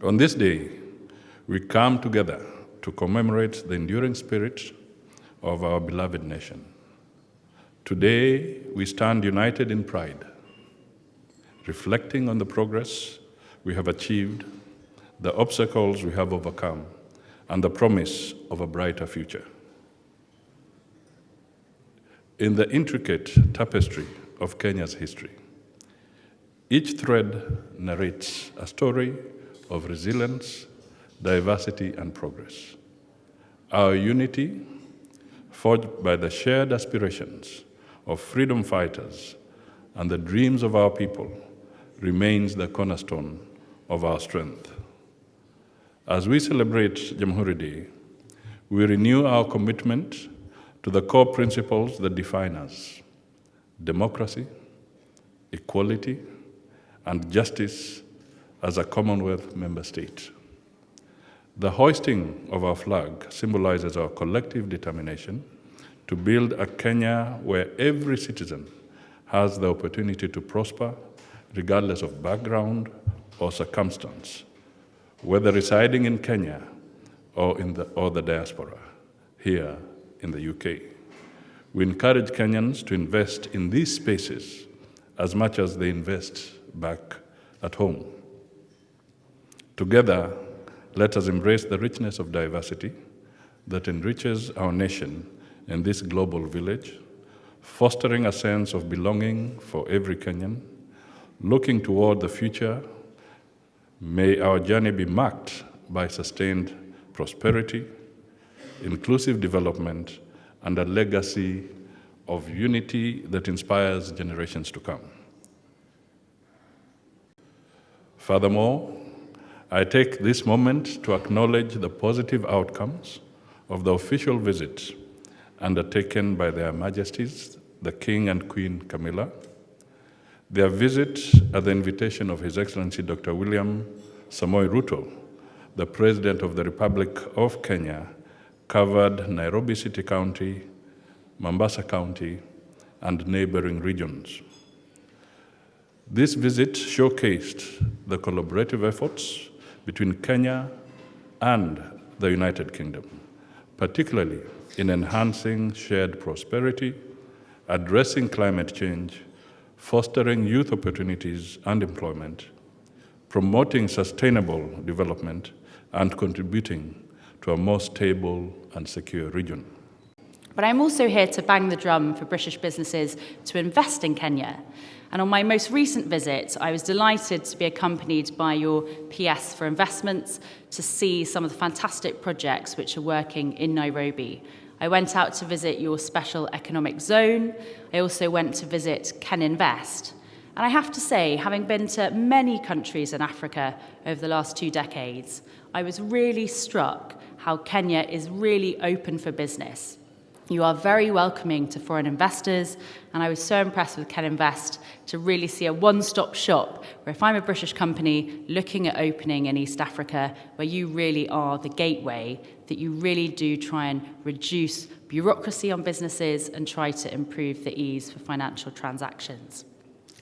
On this day, we come together to commemorate the enduring spirit of our beloved nation. Today, we stand united in pride, reflecting on the progress we have achieved, the obstacles we have overcome, and the promise of a brighter future. In the intricate tapestry of Kenya's history, each thread narrates a story of resilience, diversity, and progress. Our unity, forged by the shared aspirations of freedom fighters and the dreams of our people, remains the cornerstone of our strength. As we celebrate Jamhuri Day, we renew our commitment to the core principles that define us: democracy, equality, and justice as a Commonwealth member state. The hoisting of our flag symbolizes our collective determination to build a Kenya where every citizen has the opportunity to prosper, regardless of background or circumstance, whether residing in Kenya or the diaspora, here in the UK. We encourage Kenyans to invest in these spaces as much as they invest back at home. Together, let us embrace the richness of diversity that enriches our nation in this global village, fostering a sense of belonging for every Kenyan. Looking toward the future, may our journey be marked by sustained prosperity, inclusive development, and a legacy of unity that inspires generations to come. Furthermore, I take this moment to acknowledge the positive outcomes of the official visit undertaken by Their Majesties, the King and Queen Camilla. Their visit at the invitation of His Excellency Dr. William Samoei Ruto, the President of the Republic of Kenya, covered Nairobi City County, Mombasa County, and neighboring regions. This visit showcased the collaborative efforts between Kenya and the United Kingdom, particularly in enhancing shared prosperity, addressing climate change, fostering youth opportunities and employment, promoting sustainable development, and contributing to a more stable and secure region. But I'm also here to bang the drum for British businesses to invest in Kenya. And on my most recent visit, I was delighted to be accompanied by your PS for Investments to see some of the fantastic projects which are working in Nairobi. I went out to visit your special economic zone. I also went to visit KenInvest. And I have to say, having been to many countries in Africa over the last 2 decades, I was really struck how Kenya is really open for business. You are very welcoming to foreign investors, and I was so impressed with KenInvest to really see a one-stop shop where if I'm a British company looking at opening in East Africa, where you really are the gateway, that you really do try and reduce bureaucracy on businesses and try to improve the ease for financial transactions.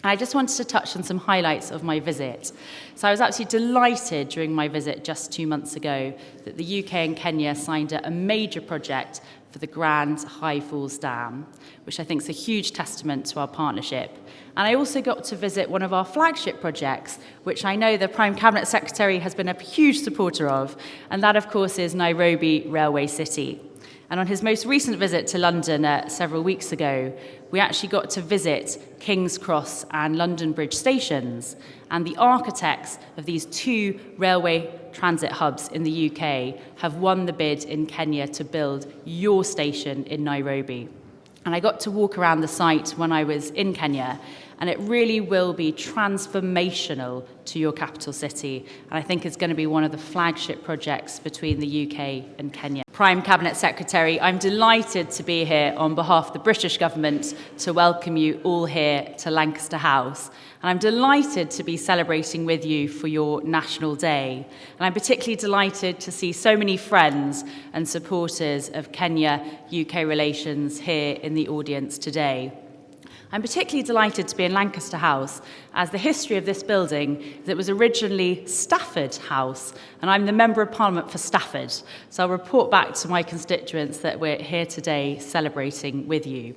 I just wanted to touch on some highlights of my visit. So I was absolutely delighted during my visit just 2 months ago that the UK and Kenya signed a major project for the Grand High Falls Dam, which I think is a huge testament to our partnership. And I also got to visit one of our flagship projects, which I know the Prime Cabinet Secretary has been a huge supporter of, and that, of course, is Nairobi Railway City. And on his most recent visit to London several weeks ago, we actually got to visit King's Cross and London Bridge stations. And the architects of these 2 railway transit hubs in the UK have won the bid in Kenya to build your station in Nairobi. And I got to walk around the site when I was in Kenya, and it really will be transformational to your capital city. And I think it's going to be one of the flagship projects between the UK and Kenya. Prime Cabinet Secretary, I'm delighted to be here on behalf of the British government to welcome you all here to Lancaster House. And I'm delighted to be celebrating with you for your National Day. And I'm particularly delighted to see so many friends and supporters of Kenya-UK relations here in the audience today. I'm particularly delighted to be in Lancaster House, as the history of this building is it was originally Stafford House, and I'm the Member of Parliament for Stafford. So I'll report back to my constituents that we're here today celebrating with you.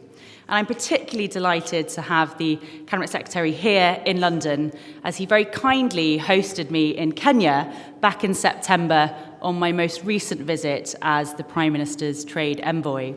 And I'm particularly delighted to have the Cabinet Secretary here in London, as he very kindly hosted me in Kenya back in September on my most recent visit as the Prime Minister's trade envoy.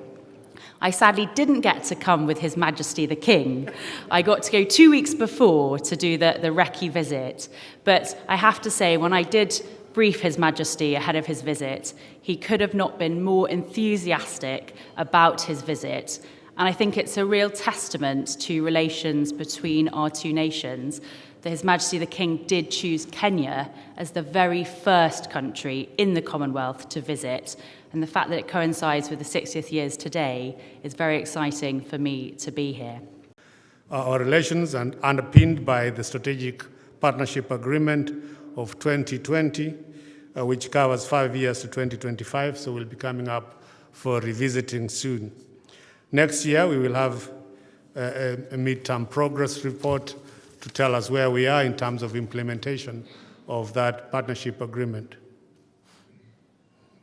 I sadly didn't get to come with His Majesty the King. I got to go 2 weeks before to do the recce visit. But I have to say, when I did brief His Majesty ahead of his visit, he could have not been more enthusiastic about his visit. And I think it's a real testament to relations between our two nations that His Majesty the King did choose Kenya as the very first country in the Commonwealth to visit. And the fact that it coincides with the 60th years today is very exciting for me to be here. Our relations are underpinned by the Strategic Partnership Agreement of 2020, which covers 5 years to 2025, so we'll be coming up for revisiting soon. Next year, we will have a midterm progress report to tell us where we are in terms of implementation of that partnership agreement.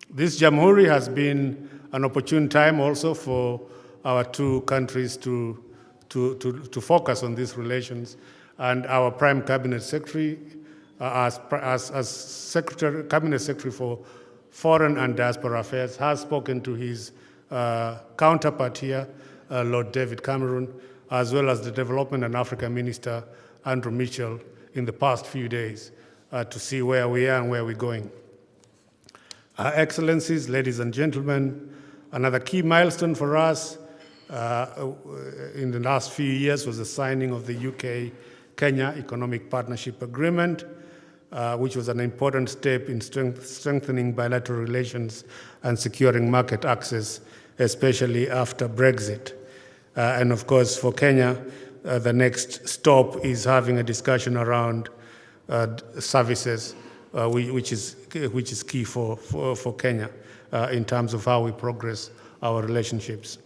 This Jamhuri has been an opportune time also for our two countries to focus on these relations, and our Prime Cabinet Secretary, as Cabinet Secretary for Foreign and Diaspora Affairs, has spoken to his counterpart here, Lord David Cameron, as well as the Development and Africa Minister, Andrew Mitchell, in the past few days to see where we are and where we're going. Excellencies, ladies and gentlemen, another key milestone for us in the last few years was the signing of the UK-Kenya Economic Partnership Agreement, which was an important step in strengthening bilateral relations and securing market access, especially after Brexit. And of course, for Kenya, the next stop is having a discussion around services, which is key for Kenya in terms of how we progress our relationships.